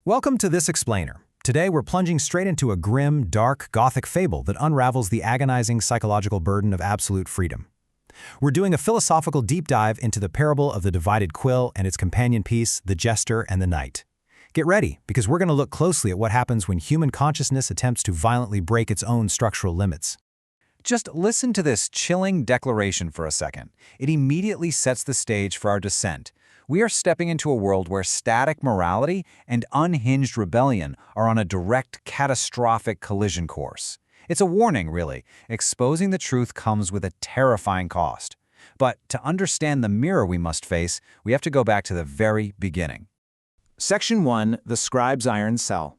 Welcome to This Explainer. Today we're plunging straight into a grim, dark, gothic fable that unravels the agonizing psychological burden of absolute freedom. We're doing a philosophical deep dive into the parable of the Divided Quill and its companion piece, The Jester and the Knight. Get ready, because we're going to look closely at what happens when human consciousness attempts to violently break its own structural limits. Just listen to this chilling declaration for a second. It immediately sets the stage for our descent. We are stepping into a world where static morality and unhinged rebellion are on a direct, catastrophic collision course. It's a warning, really. Exposing the truth comes with a terrifying cost. But to understand the mirror we must face, we have to go back to the very beginning. Section 1. The Scribe's Iron Cell.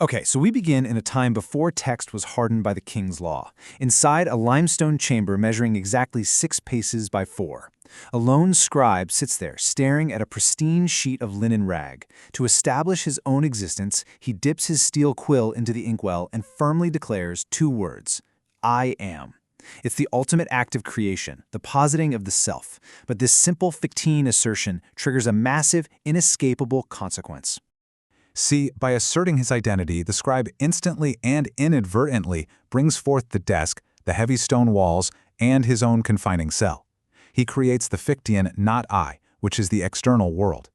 Okay, so we begin in a time before text was hardened by the king's law, inside a limestone chamber measuring exactly 6 paces by 4. A lone scribe sits there, staring at a pristine sheet of linen rag. To establish his own existence, he dips his steel quill into the inkwell and firmly declares 2 words: I am. It's the ultimate act of creation, the positing of the self. But this simple fictine assertion triggers a massive, inescapable consequence. See, by asserting his identity, the scribe instantly and inadvertently brings forth the desk, the heavy stone walls, and his own confining cell. He creates the fictitious not I, which is the external world.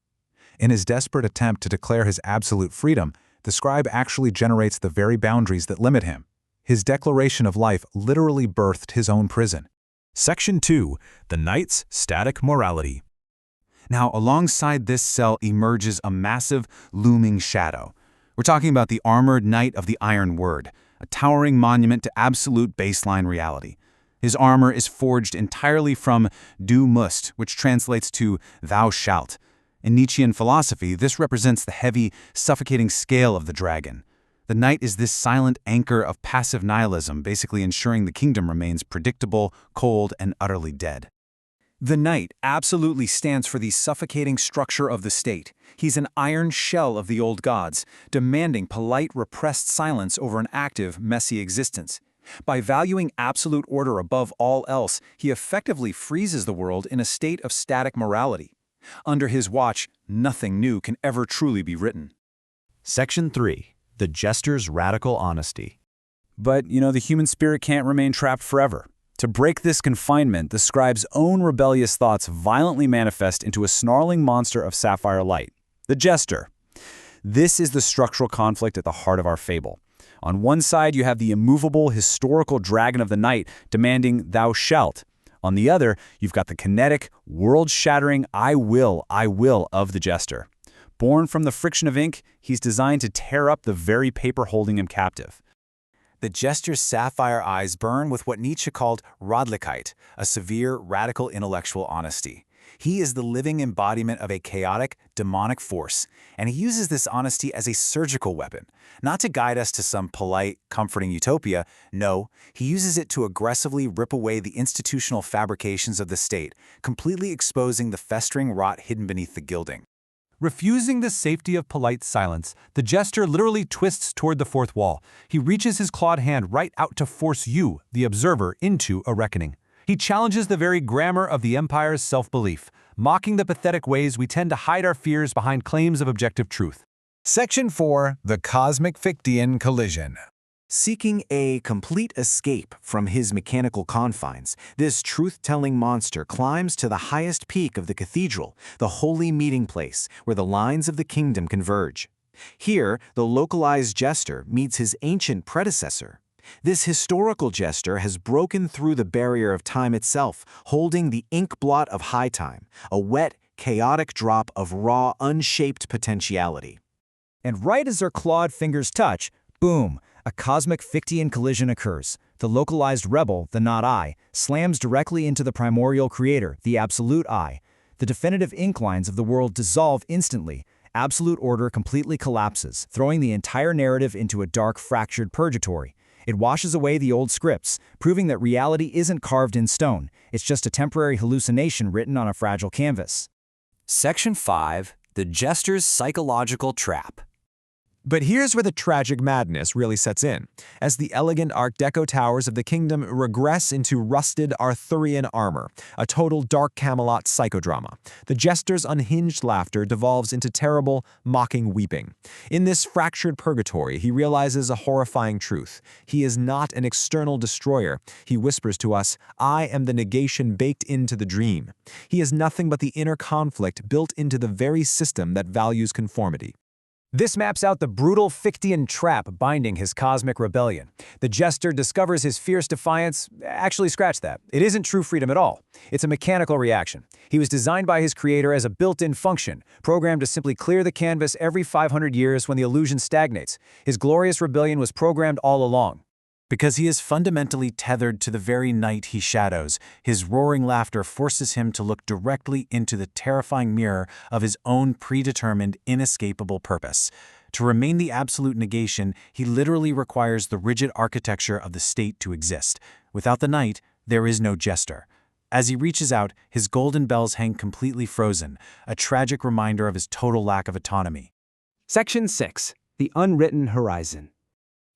In his desperate attempt to declare his absolute freedom, the scribe actually generates the very boundaries that limit him. His declaration of life literally birthed his own prison. Section 2. The Knight's Static Morality. Now, alongside this cell emerges a massive, looming shadow. We're talking about the armored knight of the Iron Word, a towering monument to absolute baseline reality. His armor is forged entirely from du musst, which translates to thou shalt. In Nietzschean philosophy, this represents the heavy, suffocating scale of the dragon. The knight is this silent anchor of passive nihilism, basically ensuring the kingdom remains predictable, cold, and utterly dead. The knight absolutely stands for the suffocating structure of the state. He's an iron shell of the old gods, demanding polite, repressed silence over an active, messy existence. By valuing absolute order above all else, he effectively freezes the world in a state of static morality. Under his watch, nothing new can ever truly be written. Section 3. The Jester's Radical Honesty. But, the human spirit can't remain trapped forever. To break this confinement, the scribe's own rebellious thoughts violently manifest into a snarling monster of sapphire light, the Jester. This is the structural conflict at the heart of our fable. On one side, you have the immovable, historical dragon of the night demanding thou shalt. On the other, you've got the kinetic, world-shattering I will of the Jester. Born from the friction of ink, he's designed to tear up the very paper holding him captive. The Jester's sapphire eyes burn with what Nietzsche called Radlichkeit, a severe, radical intellectual honesty. He is the living embodiment of a chaotic, demonic force, and he uses this honesty as a surgical weapon, not to guide us to some polite, comforting utopia. No, he uses it to aggressively rip away the institutional fabrications of the state, completely exposing the festering rot hidden beneath the gilding. Refusing the safety of polite silence, the Jester literally twists toward the fourth wall. He reaches his clawed hand right out to force you, the observer, into a reckoning. He challenges the very grammar of the Empire's self-belief, mocking the pathetic ways we tend to hide our fears behind claims of objective truth. Section 4. The Cosmic Fichtean Collision. Seeking a complete escape from his mechanical confines, this truth-telling monster climbs to the highest peak of the cathedral, the holy meeting place where the lines of the kingdom converge. Here, the localized jester meets his ancient predecessor. This historical jester has broken through the barrier of time itself, holding the ink blot of high time, a wet, chaotic drop of raw, unshaped potentiality. And right as their clawed fingers touch, boom! A cosmic Fichtean collision occurs. The localized rebel, the not I, slams directly into the primordial creator, the absolute I. The definitive ink lines of the world dissolve instantly. Absolute order completely collapses, throwing the entire narrative into a dark, fractured purgatory. It washes away the old scripts, proving that reality isn't carved in stone. It's just a temporary hallucination written on a fragile canvas. Section 5. The Jester's Psychological Trap. But here's where the tragic madness really sets in, as the elegant Art Deco towers of the kingdom regress into rusted Arthurian armor, a total dark Camelot psychodrama. The jester's unhinged laughter devolves into terrible, mocking weeping. In this fractured purgatory, he realizes a horrifying truth. He is not an external destroyer. He whispers to us, "I am the negation baked into the dream." He is nothing but the inner conflict built into the very system that values conformity. This maps out the brutal Fichtean trap binding his cosmic rebellion. The jester discovers his fierce defiance. Actually, scratch that. It isn't true freedom at all. It's a mechanical reaction. He was designed by his creator as a built-in function, programmed to simply clear the canvas every 500 years when the illusion stagnates. His glorious rebellion was programmed all along. Because he is fundamentally tethered to the very night he shadows, his roaring laughter forces him to look directly into the terrifying mirror of his own predetermined, inescapable purpose. To remain the absolute negation, he literally requires the rigid architecture of the state to exist. Without the night, there is no jester. As he reaches out, his golden bells hang completely frozen, a tragic reminder of his total lack of autonomy. Section 6. The Unwritten Horizon.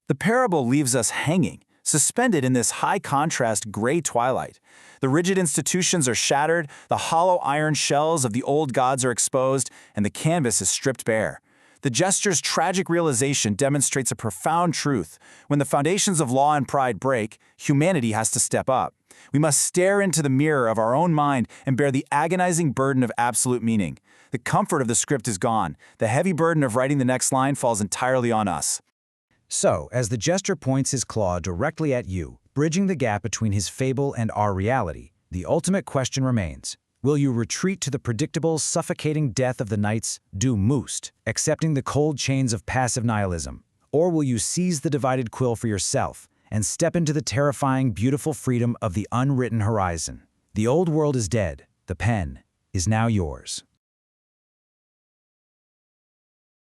The parable leaves us hanging, suspended in this high-contrast gray twilight. The rigid institutions are shattered, the hollow iron shells of the old gods are exposed, and the canvas is stripped bare. The jester's tragic realization demonstrates a profound truth. When the foundations of law and pride break, humanity has to step up. We must stare into the mirror of our own mind and bear the agonizing burden of absolute meaning. The comfort of the script is gone. The heavy burden of writing the next line falls entirely on us. So, as the jester points his claw directly at you, bridging the gap between his fable and our reality, the ultimate question remains. Will you retreat to the predictable, suffocating death of the nights, du Must, accepting the cold chains of passive nihilism? Or will you seize the divided quill for yourself and step into the terrifying, beautiful freedom of the unwritten horizon? The old world is dead. The pen is now yours.